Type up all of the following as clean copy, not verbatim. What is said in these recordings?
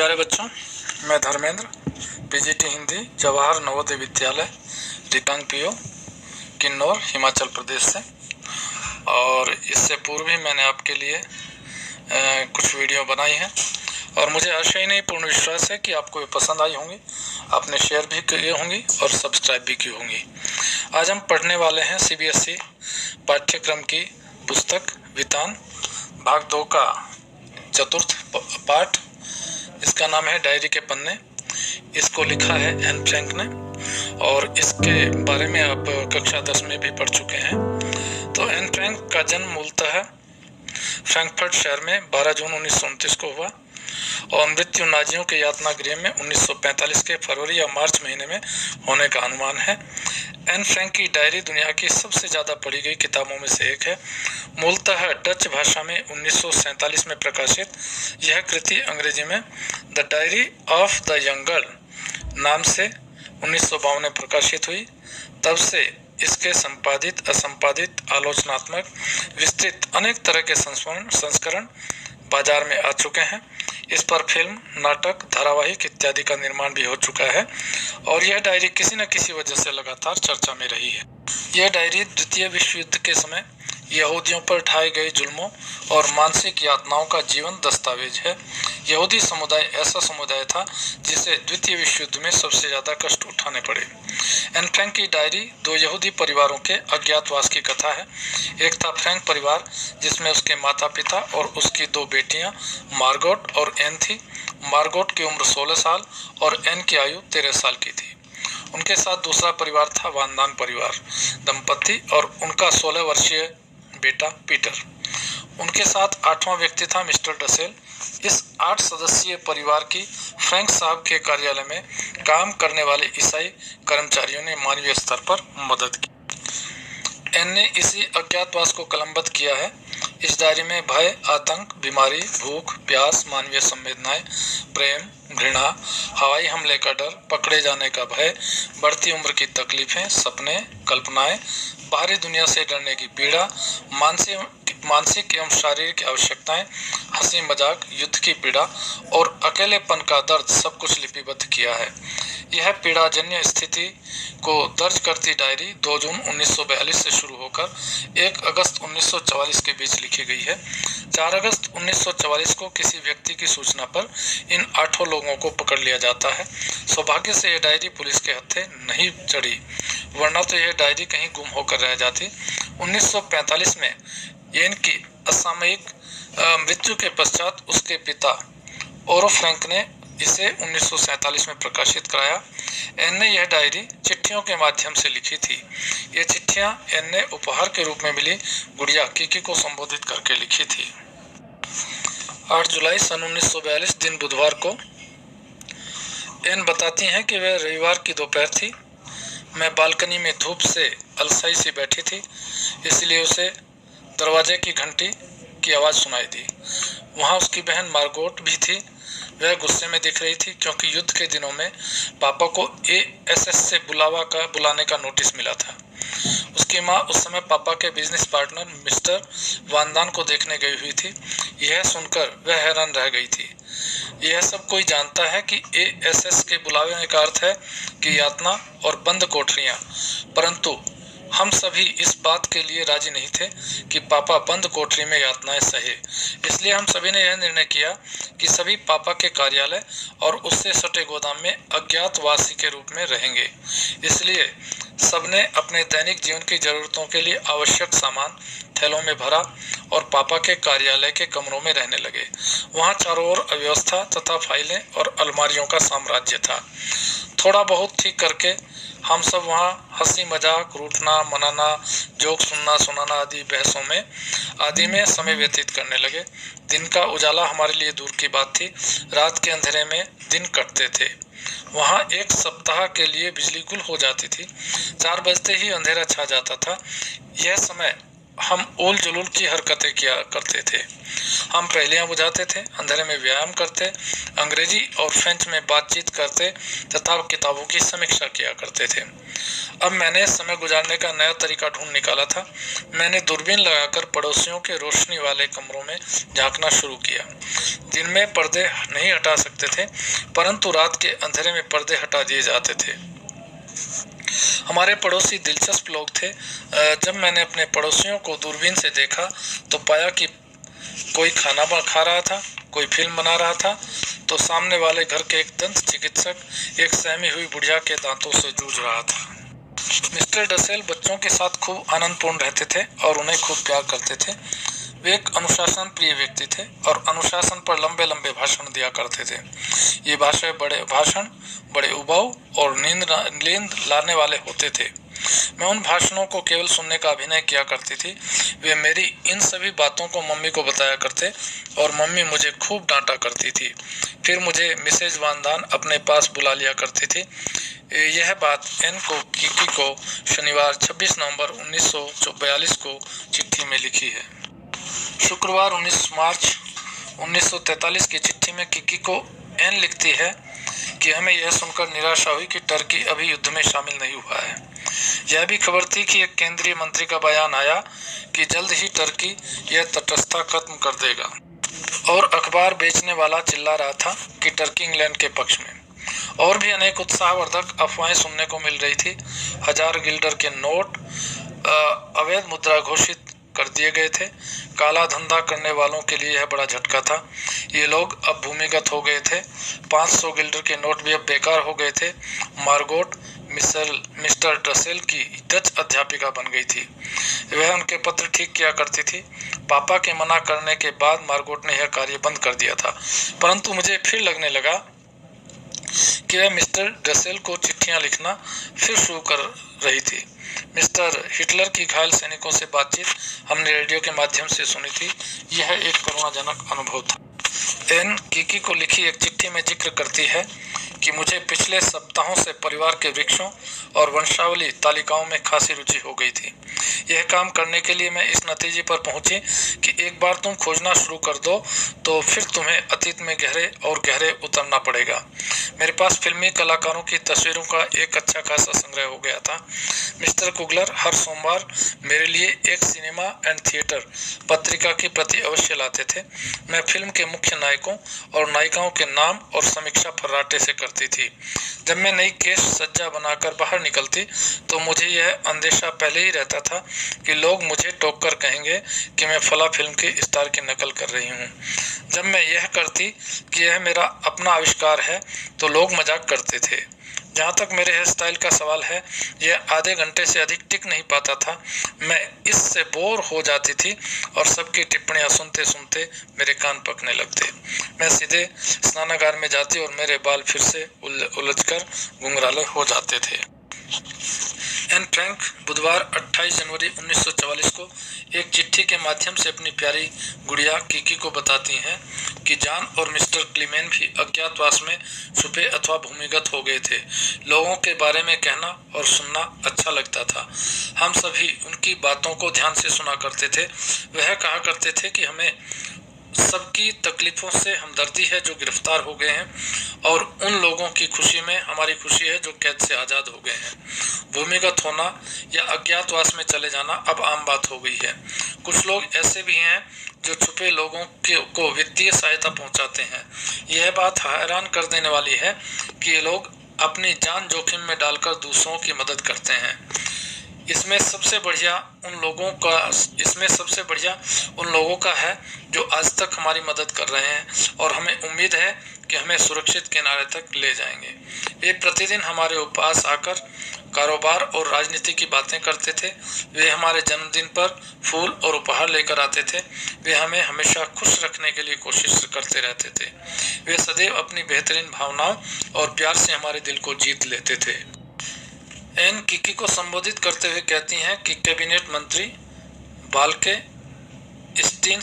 प्यारे बच्चों, मैं धर्मेंद्र, पीजीटी हिंदी जवाहर नवोदय विद्यालय रिकांग पीओ किन्नौर हिमाचल प्रदेश से। और इससे पूर्व भी मैंने आपके लिए कुछ वीडियो बनाई हैं और मुझे आशा ही नहीं पूर्ण विश्वास है कि आपको ये पसंद आई होंगी। आपने शेयर भी किए होंगी और सब्सक्राइब भी की होंगी। आज हम पढ़ने वाले हैं सीबीएसई पाठ्यक्रम की पुस्तक वितान भाग 2 का चतुर्थ पाठ। इसका नाम है डायरी के पन्ने। इसको लिखा है एन फ्रैंक ने और इसके बारे में आप कक्षा 10 में भी पढ़ चुके हैं। तो एन फ्रैंक का जन्म मूलतः फ्रैंकफर्ट शहर में 12 जून 1929 को हुआ और मृत्यु नाजियों के यातना गृह में 1945 के फरवरी या मार्च महीने में होने का अनुमान है। एन फ्रैंक की डायरी दुनिया की सबसे ज़्यादा पढ़ी गई किताबों में से एक है। मूलतः डच भाषा में 1947 में प्रकाशित यह कृति अंग्रेजी में the diary of the young girl नाम से 1952 में प्रकाशित हुई। तब से इसके संपादित, असंपादित, आलोचनात्मक, विस्तृत अनेक तरह के संस्करण बाजार में आ चुके हैं। इस पर फिल्म, नाटक, धारावाहिक इत्यादि का निर्माण भी हो चुका है और यह डायरी किसी न किसी वजह से लगातार चर्चा में रही है। यह डायरी द्वितीय विश्व युद्ध के समय यहूदियों पर ढाए गए जुल्मों और मानसिक यातनाओं का जीवन दस्तावेज है। यहूदी समुदाय ऐसा समुदाय था जिसे द्वितीय विश्व युद्ध में सबसे ज़्यादा कष्ट उठाने पड़े। एन फ्रैंक की डायरी 2 यहूदी परिवारों के अज्ञातवास की कथा है। एक था फ्रैंक परिवार जिसमें उसके माता पिता और उसकी 2 बेटियां मार्गोट और एन थी। मार्गोट की उम्र 16 साल और एन की आयु 13 साल की थी। उनके साथ दूसरा परिवार था वानदान परिवार दंपति और उनका 16 वर्षीय बेटा पीटर। उनके साथ 8वां व्यक्ति था मिस्टर डसेल। इस 8 सदस्यीय परिवार की फ्रैंक साहब के कार्यालय में काम करने वाले ईसाई कर्मचारियों ने मानवीय स्तर पर मदद की। एन ने इसी अज्ञातवास को कलमबद्ध किया है। इस डायरी में भय, आतंक, बीमारी, भूख, प्यास, मानवीय संवेदनाएं, प्रेम, घृणा, हवाई हमले का डर, पकड़े जाने का भय, बढ़ती उम्र की तकलीफें, सपने, कल्पनाएं, बाहरी दुनिया से डरने की पीड़ा, मानसिक एवं शारीरिक आवश्यकताएं, हंसी मजाक, युद्ध की पीड़ा और अकेलेपन का दर्द सब कुछ लिपिबद्ध किया है। यह पीड़ाजन्य स्थिति को दर्ज करती डायरी 2 जून 1942 से शुरू होकर 1 अगस्त 1944 के बीच लिखी गई है। 4 अगस्त 1944 को किसी व्यक्ति की सूचना पर इन 8 लोगों को पकड़ लिया जाता है। सौभाग्य से यह डायरी पुलिस के हत्थे नहीं चढ़ी, वरना तो यह डायरी कहीं गुम होकर रह जाती। 1945 में एन की असामयिक मृत्यु के पश्चात उसके पिता ओरो फ्रैंक ने इसे 1947 में प्रकाशित कराया। एन ने यह डायरी चिट्ठियों के माध्यम से लिखी थी। ये चिट्ठियां एन ने उपहार के रूप में मिली गुड़िया किकी को संबोधित करके लिखी थी। 8 जुलाई सन 1942 दिन बुधवार को एन बताती हैं कि वह रविवार की दोपहर थी। मैं बालकनी में धूप से अलसाई सी बैठी थी, इसलिए उसे दरवाजे की घंटी की आवाज़ सुनाई दी। वहाँ उसकी बहन मार्गोट भी थी। वह गुस्से में दिख रही थी क्योंकि युद्ध के दिनों में पापा को एएसएस से बुलाने का नोटिस मिला था। उसकी माँ उस समय पापा के बिजनेस पार्टनर मिस्टर वानदान को देखने गई हुई थी। यह सुनकर वह हैरान रह गई थी। यह सब कोई जानता है कि एएसएस के बुलावे का अर्थ है कि यातना और बंद कोठरियाँ, परंतु हम सभी इस बात के लिए राजी नहीं थे कि पापा बंद कोठरी में यातनाएं सहे। इसलिए हम सभी ने यह निर्णय किया कि सभी पापा के कार्यालय और उससे सटे गोदाम में अज्ञातवासी के रूप में रहेंगे। इसलिए सबने अपने दैनिक जीवन की जरूरतों के लिए आवश्यक सामान थैलों में भरा और पापा के कार्यालय के कमरों में रहने लगे। वहाँ चारों ओर अव्यवस्था तथा फाइलें और अलमारियों का साम्राज्य था। थोड़ा बहुत ठीक करके हम सब वहाँ हंसी मजाक, रूठना मनाना, जोक सुनाना आदि में समय व्यतीत करने लगे। दिन का उजाला हमारे लिए दूर की बात थी। रात के अंधेरे में दिन कटते थे। वहाँ 1 सप्ताह के लिए बिजली गुल हो जाती थी। 4 बजते ही अंधेरा छा जाता था। यह समय हम उल जुलूल की हरकतें किया करते थे। हम पहेलियां बुझाते थे, अंधेरे में व्यायाम करते, अंग्रेजी और फ्रेंच में बातचीत करते तथा किताबों की समीक्षा किया करते थे। अब मैंने समय गुजारने का नया तरीका ढूंढ निकाला था। मैंने दूरबीन लगाकर पड़ोसियों के रोशनी वाले कमरों में झांकना शुरू किया। दिन में पर्दे नहीं हटा सकते थे, परंतु रात के अंधेरे में पर्दे हटा दिए जाते थे। हमारे पड़ोसी दिलचस्प लोग थे। जब मैंने अपने पड़ोसियों को दूरबीन से देखा तो पाया कि कोई खाना खा रहा था, कोई फिल्म बना रहा था, तो सामने वाले घर के एक दंत चिकित्सक एक सहमी हुई बुढ़िया के दांतों से जूझ रहा था। मिस्टर डसेल बच्चों के साथ खूब आनंदपूर्ण रहते थे और उन्हें खूब प्यार करते थे। वे एक अनुशासन प्रिय व्यक्ति थे और अनुशासन पर लंबे लंबे भाषण दिया करते थे। ये भाषण बड़े उबाऊ और नींद लाने वाले होते थे। मैं उन भाषणों को केवल सुनने का अभिनय किया करती थी। वे मेरी इन सभी बातों को मम्मी को बताया करते और मम्मी मुझे खूब डांटा करती थी। फिर मुझे मिसेज वानदान अपने पास बुला लिया करती थी। यह बात एन को किकी को शनिवार 26 नवंबर 1942 को चिट्ठी में लिखी है। शुक्रवार 19 मार्च 1943 की चिट्ठी में किकी को एन लिखती है कि हमें यह सुनकर निराशा हुई कि टर्की अभी युद्ध में शामिल नहीं हुआ है। यह भी खबर थी कि एक केंद्रीय मंत्री का बयान आया कि जल्द ही टर्की यह तटस्थता खत्म कर देगा, और अखबार बेचने वाला चिल्ला रहा था कि टर्की इंग्लैंड के पक्ष में। और भी अनेक उत्साहवर्धक अफवाहें सुनने को मिल रही थी। 1000 गिल्डर के नोट अवैध मुद्रा घोषित कर दिए गए थे। काला धंधा करने वालों के लिए यह बड़ा झटका था। ये लोग अब भूमिगत हो गए थे। 500 गिल्डर के नोट भी अब बेकार हो गए थे। मार्गोट मिस्टर डसेल की डच अध्यापिका बन गई थी। वह उनके पत्र ठीक किया करती थी। पापा के मना करने के बाद मार्गोट ने यह कार्य बंद कर दिया था, परंतु मुझे फिर लगने लगा कि वह मिस्टर डसेल को चिट्ठियां लिखना फिर शुरू कर रही थी। मिस्टर हिटलर की घायल सैनिकों से बातचीत हमने रेडियो के माध्यम से सुनी थी। यह एक करुणाजनक अनुभव था। एन किकी को लिखी एक चिट्ठी में जिक्र करती है कि मुझे पिछले सप्ताहों से परिवार के वृक्षों और वंशावली तालिकाओं में खासी रुचि हो गई थी। यह काम करने के लिए मैं इस नतीजे पर पहुंची कि एक बार तुम खोजना शुरू कर दो तो फिर तुम्हें अतीत में गहरे और गहरे उतरना पड़ेगा। मेरे पास फिल्मी कलाकारों की तस्वीरों का एक अच्छा खासा संग्रह हो गया था। मिस्टर कुगलर हर सोमवार मेरे लिए एक सिनेमा एंड थिएटर पत्रिका की प्रति अवश्य लाते थे। मैं फिल्म के मुख्य नायकों और नायिकाओं के नाम और समीक्षा फर्राटे से करती थी। जब मैं नई केस सज्जा बनाकर बाहर निकलती तो मुझे यह अंदेशा पहले ही रहता था कि लोग मुझे टोककर कहेंगे कि मैं फला फिल्म के स्टार की नकल कर रही हूँ। जब मैं यह करती कि यह मेरा अपना आविष्कार है तो लोग मजाक करते थे। जहाँ तक मेरे हेयर स्टाइल का सवाल है, यह आधे घंटे से अधिक टिक नहीं पाता था। मैं इससे बोर हो जाती थी और सबकी टिप्पणियाँ सुनते सुनते मेरे कान पकने लगते। मैं सीधे स्नानागार में जाती और मेरे बाल फिर से उलझकर घुंघराले हो जाते थे। एन फ्रैंक बुधवार 28 जनवरी 1944 को एक चिट्ठी के माध्यम से अपनी प्यारी गुड़िया किकी को बताती हैं कि जॉन और मिस्टर क्लीमेन भी अज्ञातवास में छुपे अथवा भूमिगत हो गए थे। लोगों के बारे में कहना और सुनना अच्छा लगता था। हम सभी उनकी बातों को ध्यान से सुना करते थे। वह कहा करते थे कि हमें सबकी तकलीफों से हमदर्दी है जो गिरफ्तार हो गए हैं, और उन लोगों की खुशी में हमारी खुशी है जो कैद से आज़ाद हो गए हैं। भूमिगत होना या अज्ञातवास में चले जाना अब आम बात हो गई है। कुछ लोग ऐसे भी हैं जो छुपे लोगों को वित्तीय सहायता पहुंचाते हैं। यह बात हैरान कर देने वाली है कि ये लोग अपनी जान जोखिम में डालकर दूसरों की मदद करते हैं। इसमें सबसे बढ़िया उन लोगों का है जो आज तक हमारी मदद कर रहे हैं और हमें उम्मीद है कि हमें सुरक्षित किनारे तक ले जाएंगे। वे प्रतिदिन हमारे पास आकर कारोबार और राजनीति की बातें करते थे। वे हमारे जन्मदिन पर फूल और उपहार लेकर आते थे। वे हमें हमेशा खुश रखने के लिए कोशिश करते रहते थे। वे सदैव अपनी बेहतरीन भावनाओं और प्यार से हमारे दिल को जीत लेते थे। एन किकी को संबोधित करते हुए कहती हैं कि कैबिनेट मंत्री बाल्के स्टीन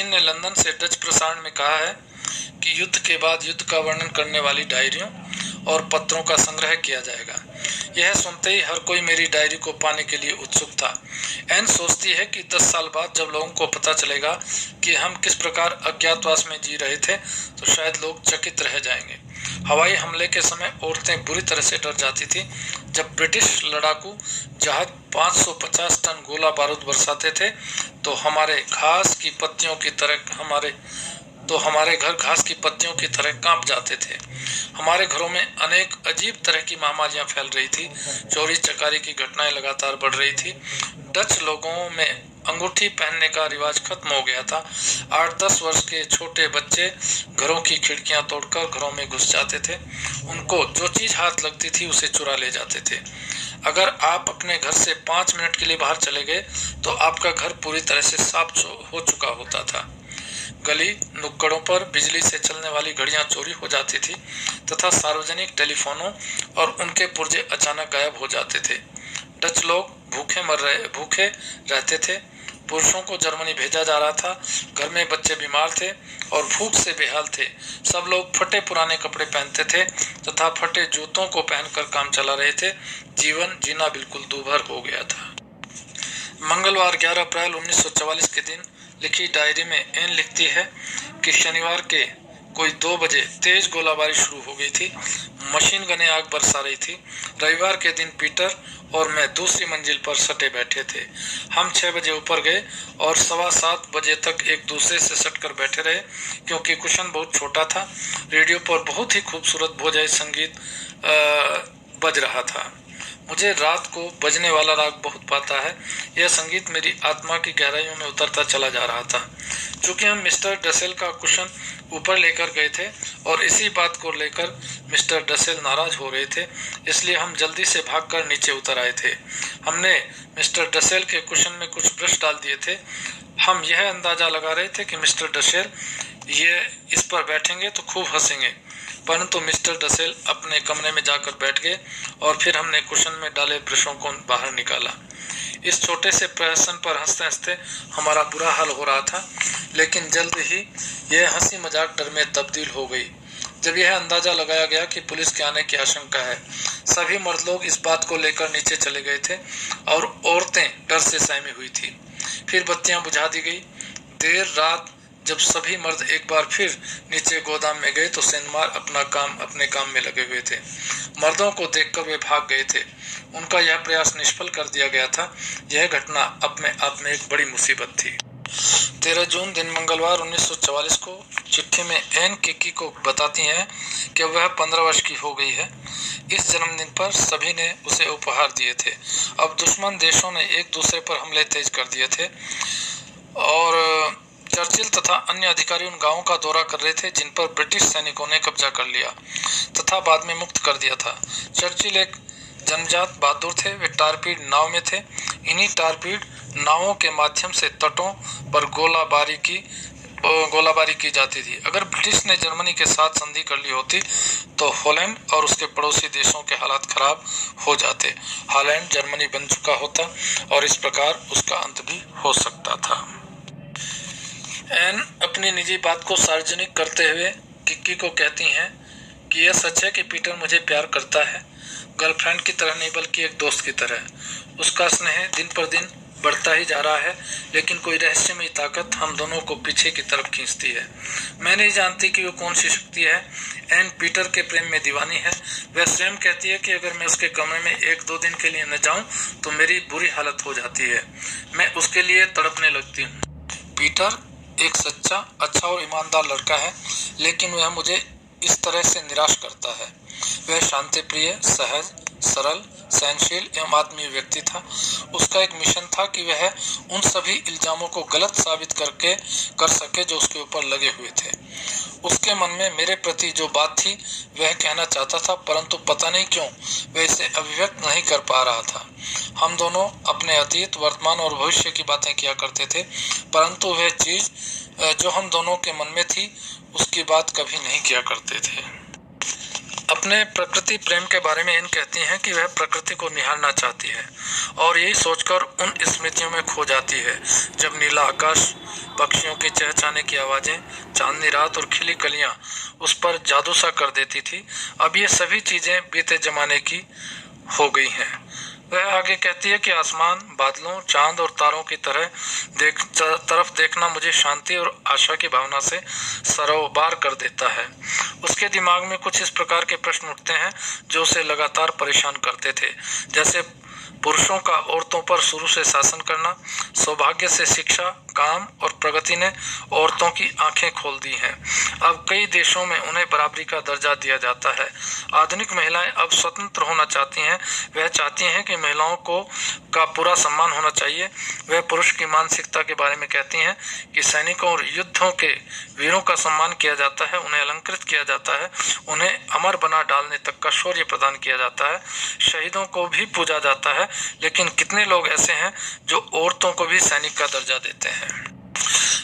ने लंदन से डच प्रसारण में कहा है कि युद्ध के बाद युद्ध का वर्णन करने वाली डायरियों और पत्रों का संग्रह किया जाएगा। यह सुनते ही हर कोई मेरी डायरी को पाने के लिए उत्सुक था। एन सोचती है कि 10 साल बाद जब लोगों को पता चलेगा कि हम किस प्रकार अज्ञातवास में जी रहे थे तो शायद लोग चकित रह जाएंगे। हवाई हमले के समय औरतें बुरी तरह से डर जाती थी। जब ब्रिटिश लड़ाकू जहाज 550 टन गोला बारूद बरसाते थे तो हमारे घर घास की पत्तियों की तरह कांप जाते थे। हमारे घरों में अनेक अजीब तरह की महामारियां फैल रही थी। चोरी चकारी की घटनाएं लगातार बढ़ रही थी। डच लोगों में अंगूठी पहनने का रिवाज खत्म हो गया था। 8-10 वर्ष के छोटे बच्चे घरों की खिड़कियां तोड़कर घरों में घुस जाते थे। उनको जो चीज हाथ लगती थी उसे चुरा ले जाते थे। अगर आप अपने घर से 5 मिनट के लिए बाहर चले गए तो आपका घर पूरी तरह से साफ हो चुका होता था। गली नुक्कड़ों पर बिजली से चलने वाली घड़ियां चोरी हो जाती थी तथा सार्वजनिक टेलीफोनों और उनके पुर्जे अचानक गायब हो जाते थे। डच लोग भूखे रहते थे। पुरुषों को जर्मनी भेजा जा रहा था। घर में बच्चे बीमार थे और भूख से बेहाल थे। सब लोग फटे पुराने कपड़े पहनते थे तथा फटे जूतों को पहनकर काम चला रहे थे। जीवन जीना बिल्कुल दूभर हो गया था। मंगलवार 11 अप्रैल 1944 के दिन लिखी डायरी में एन लिखती है कि शनिवार के कोई 2 बजे तेज गोलाबारी शुरू हो गई थी। मशीन गनें आग बरसा रही थी। रविवार के दिन पीटर और मैं दूसरी मंजिल पर सटे बैठे थे। हम 6 बजे ऊपर गए और 7:15 बजे तक एक दूसरे से सटकर बैठे रहे क्योंकि कुशन बहुत छोटा था। रेडियो पर बहुत ही खूबसूरत भोजाई संगीत बज रहा था। मुझे रात को बजने वाला राग बहुत पाता है। यह संगीत मेरी आत्मा की गहराइयों में उतरता चला जा रहा था। चूंकि हम मिस्टर डसेल का कुशन ऊपर लेकर गए थे और इसी बात को लेकर मिस्टर डसेल नाराज हो रहे थे, इसलिए हम जल्दी से भागकर नीचे उतर आए थे। हमने मिस्टर डसेल के कुशन में कुछ ब्रश डाल दिए थे। हम यह अंदाजा लगा रहे थे कि मिस्टर डसेल ये इस पर बैठेंगे तो खूब हंसेंगे, परंतु मिस्टर डसेल अपने कमरे में जाकर बैठ गए और फिर हमने कुशन में डाले ब्रशों को बाहर निकाला। इस छोटे से प्रहसन पर हंसते हंसते हमारा बुरा हाल हो रहा था, लेकिन जल्द ही यह हंसी मजाक डर में तब्दील हो गई जब यह अंदाजा लगाया गया कि पुलिस के आने की आशंका है। सभी मर्द लोग इस बात को लेकर नीचे चले गए थे और औरतें डर से सहमी हुई थी। फिर बत्तियां बुझा दी गई। देर रात जब सभी मर्द एक बार फिर नीचे गोदाम में गए तो सेनमार अपने काम में लगे हुए थे। मर्दों को देखकर वे भाग गए थे। उनका यह प्रयास निष्फल कर दिया गया था। यह घटना अपने आप में एक बड़ी मुसीबत थी। 13 जून दिन मंगलवार 1944 को चिट्ठी में एन किकी को बताती हैं कि वह 15 वर्ष की हो गई है। इस जन्मदिन पर सभी ने उसे उपहार दिए थे। अब दुश्मन देशों ने एक दूसरे पर हमले तेज कर दिए थे और चर्चिल तथा अन्य अधिकारी उन गांवों का दौरा कर रहे थे जिन पर ब्रिटिश सैनिकों ने कब्जा कर लिया तथा बाद में मुक्त कर दिया था। चर्चिल एक जन्मजात बहादुर थे। वे टारपीड नाव में थे। इन्हीं टारपीड नावों के माध्यम से तटों पर गोलाबारी की जाती थी। अगर ब्रिटिश ने जर्मनी के साथ संधि कर ली होती तो हॉलैंड और उसके पड़ोसी देशों के हालात खराब हो जाते। हॉलैंड जर्मनी बन चुका होता और इस प्रकार उसका अंत भी हो सकता था। एन अपनी निजी बात को सार्वजनिक करते हुए किक्की को कहती हैं कि यह सच है कि पीटर मुझे प्यार करता है, गर्लफ्रेंड की तरह नहीं बल्कि एक दोस्त की तरह। उसका स्नेह दिन पर दिन बढ़ता ही जा रहा है, लेकिन कोई रहस्यमयी ताकत हम दोनों को पीछे की तरफ खींचती है। मैं नहीं जानती कि वो कौन सी शक्ति है। एन पीटर के प्रेम में दीवानी है। वह स्वयं कहती है कि अगर मैं उसके कमरे में 1-2 दिन के लिए न जाऊं तो मेरी बुरी हालत हो जाती है। मैं उसके लिए तड़पने लगती हूँ। पीटर एक सच्चा, अच्छा और ईमानदार लड़का है, लेकिन वह मुझे इस तरह से निराश करता है। वह शांतिप्रिय, सहज, सरल, सहनशील एवं आत्मीय व्यक्ति था। उसका एक मिशन था कि वह उन सभी इल्जामों को गलत साबित कर सके जो उसके ऊपर लगे हुए थे। उसके मन में मेरे प्रति जो बात थी वह कहना चाहता था, परंतु पता नहीं क्यों वह इसे अभिव्यक्त नहीं कर पा रहा था। हम दोनों अपने अतीत, वर्तमान और भविष्य की बातें किया करते थे, परंतु वह चीज जो हम दोनों के मन में थी उसकी बात कभी नहीं किया करते थे। अपने प्रकृति प्रेम के बारे में इन कहती हैं कि वह प्रकृति को निहारना चाहती है और यही सोचकर उन स्मृतियों में खो जाती है जब नीला आकाश, पक्षियों की चहचहाने की आवाजें, चांदनी रात और खिली कलियां उस पर जादू सा कर देती थी। अब ये सभी चीजें बीते जमाने की हो गई हैं। वह आगे कहती है कि आसमान, बादलों, चांद और तारों की तरफ देखना मुझे शांति और आशा की भावना से सरोबार कर देता है। उसके दिमाग में कुछ इस प्रकार के प्रश्न उठते हैं जो उसे लगातार परेशान करते थे, जैसे पुरुषों का औरतों पर शुरू से शासन करना, सौभाग्य से शिक्षा, काम और प्रगति ने औरतों की आंखें खोल दी हैं। अब कई देशों में उन्हें बराबरी का दर्जा दिया जाता है। आधुनिक महिलाएं अब स्वतंत्र होना चाहती हैं। वह चाहती हैं कि महिलाओं का पूरा सम्मान होना चाहिए। वह पुरुष की मानसिकता के बारे में कहती हैं कि सैनिकों और युद्धों के वीरों का सम्मान किया जाता है, उन्हें अलंकृत किया जाता है, उन्हें अमर बना डालने तक का शौर्य प्रदान किया जाता है, शहीदों को भी पूजा जाता है। लेकिन कितने लोग ऐसे हैं जो औरतों को भी सैनिक का दर्जा देते हैं?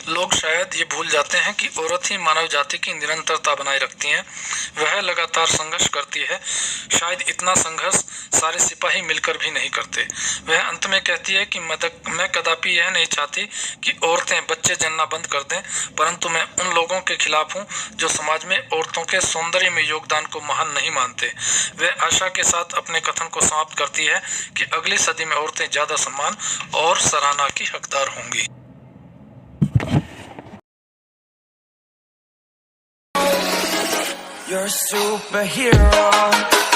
लोग शायद ये भूल जाते हैं कि औरत ही मानव जाति की निरंतरता बनाए रखती हैं। वह लगातार संघर्ष करती है। शायद इतना संघर्ष सारे सिपाही मिलकर भी नहीं करते। वह अंत में कहती है कि मैं कदापि यह नहीं चाहती कि औरतें बच्चे जन्ना बंद कर दें, परंतु मैं उन लोगों के खिलाफ हूँ जो समाज में औरतों के सौंदर्य में योगदान को महान नहीं मानते। वह आशा के साथ अपने कथन को समाप्त करती है कि अगली सदी में औरतें ज्यादा सम्मान और सराहना की हकदार होंगी। You're a superhero.